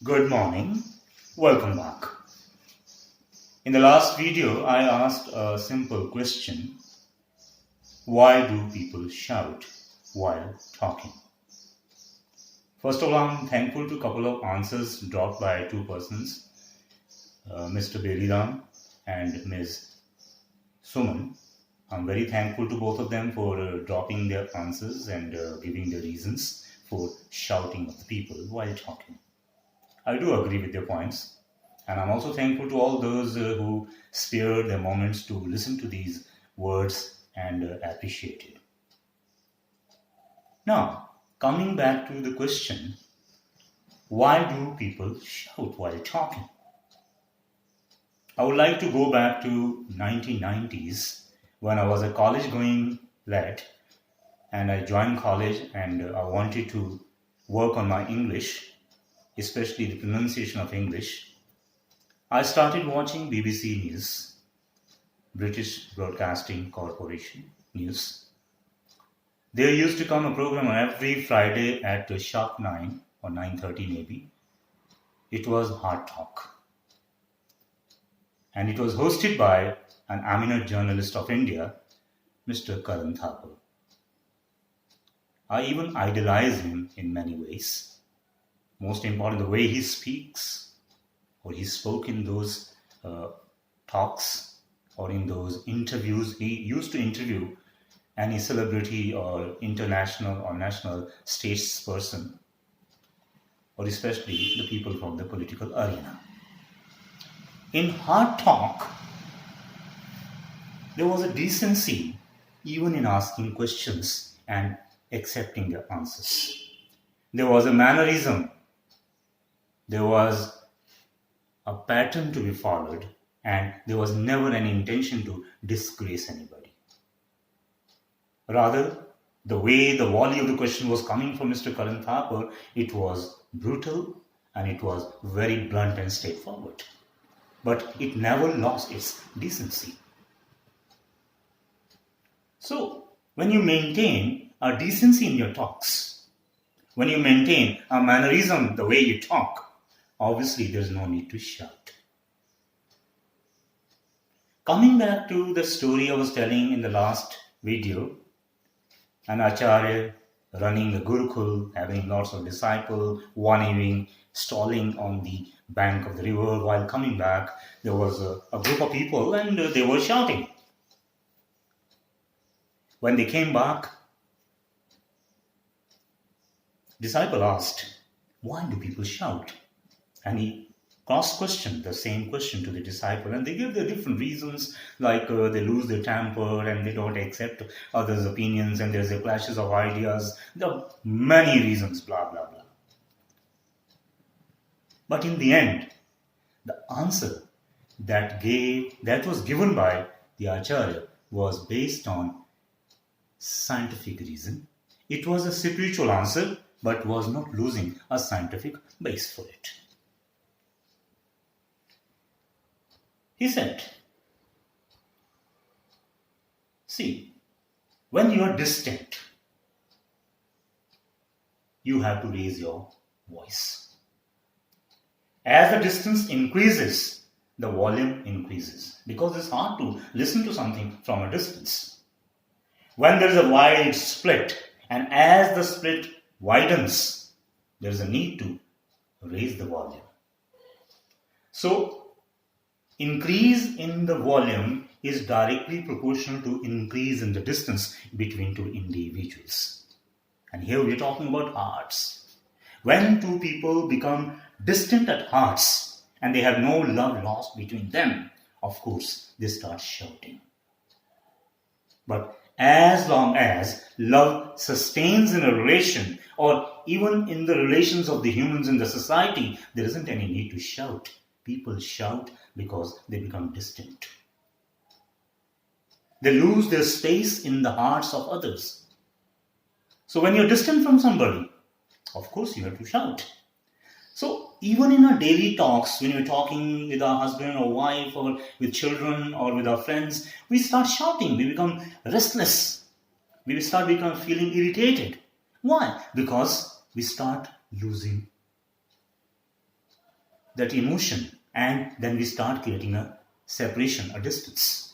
Good morning. Welcome back. In the last video, I asked a simple question. Why do people shout while talking? First of all, I'm thankful to a couple of answers dropped by two persons, Mr. Beliram and Ms. Suman. I'm very thankful to both of them for dropping their answers and giving the reasons for shouting at the people while talking. I do agree with their points. And I'm also thankful to all those who spared their moments to listen to these words and appreciate it. Now, coming back to the question, why do people shout while talking? I would like to go back to 1990s when I was a college going lad and I joined college and I wanted to work on my English, especially the pronunciation of English. I started watching BBC News, British Broadcasting Corporation News. There used to come a program on every Friday at sharp 9 or 9:30 maybe. It was Hard Talk. And it was hosted by an eminent journalist of India, Mr. Karan Thapar. I even idolize him in many ways. Most important, the way he speaks, or he spoke in those talks or in those interviews. He used to interview any celebrity or international or national statesperson, or especially the people from the political arena. In Hard Talk, there was a decency even in asking questions and accepting the answers. There was a mannerism. There was a pattern to be followed, and there was never any intention to disgrace anybody. Rather, the way the volley of the question was coming from Mr. Karan Thapar, it was brutal and it was very blunt and straightforward. But it never lost its decency. So, when you maintain a decency in your talks, when you maintain a mannerism, the way you talk, obviously there's no need to shout. Coming back to the story I was telling in the last video, an acharya running a gurukul, having lots of disciples, one evening stalling on the bank of the river. While coming back, there was a group of people and they were shouting. When they came back, disciple asked, why do people shout? And he cross-questioned the same question to the disciple, and they give their different reasons, like they lose their temper and they don't accept others' opinions, and there's a clashes of ideas. There are many reasons, blah blah blah. But in the end, the answer that was given by the acharya was based on scientific reason. It was a spiritual answer, but was not losing a scientific base for it. He said, see, when you are distant, you have to raise your voice. As the distance increases, the volume increases, because it's hard to listen to something from a distance. When there is a wide split, and as the split widens, there is a need to raise the volume. So, increase in the volume is directly proportional to increase in the distance between two individuals. And here we are talking about hearts. When two people become distant at hearts and they have no love lost between them, of course, they start shouting. But as long as love sustains in a relation, or even in the relations of the humans in the society, there isn't any need to shout. People shout because they become distant. They lose their space in the hearts of others. So when you're distant from somebody, of course you have to shout. So even in our daily talks, when we're talking with our husband or wife or with children or with our friends, we start shouting. We become restless. We start become feeling irritated. Why? Because we start losing that emotion, and then we start creating a separation, a distance.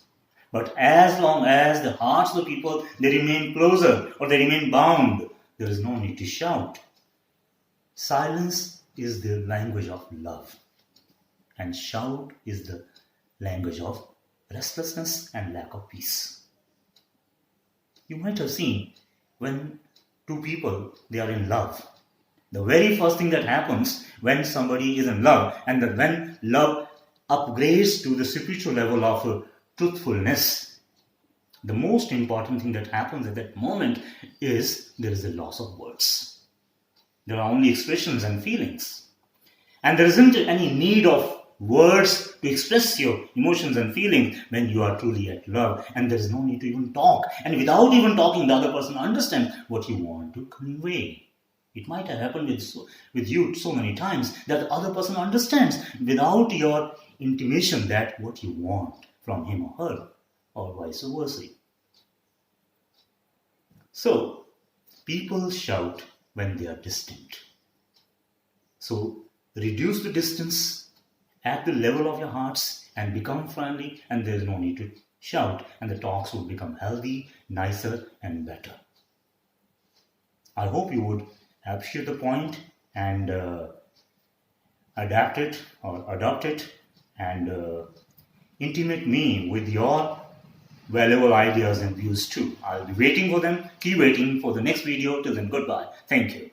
But as long as the hearts of the people, they remain closer or they remain bound, there is no need to shout. Silence is the language of love, and shout is the language of restlessness and lack of peace. You might have seen when two people, they are in love, the very first thing that happens when somebody is in love, and that when love upgrades to the spiritual level of truthfulness, the most important thing that happens at that moment is there is a loss of words. There are only expressions and feelings. And there isn't any need of words to express your emotions and feelings when you are truly at love. And there is no need to even talk. And without even talking, the other person understands what you want to convey. It might have happened with you so many times that the other person understands without your intimation that what you want from him or her, or vice versa. So, people shout when they are distant. So, reduce the distance at the level of your hearts and become friendly, and there is no need to shout, and the talks will become healthy, nicer, and better. I hope you would appreciate the point and adapt it or adopt it and intimate me with your valuable ideas and views too. I'll be waiting for them. Keep waiting for the next video. Till then, goodbye. Thank you.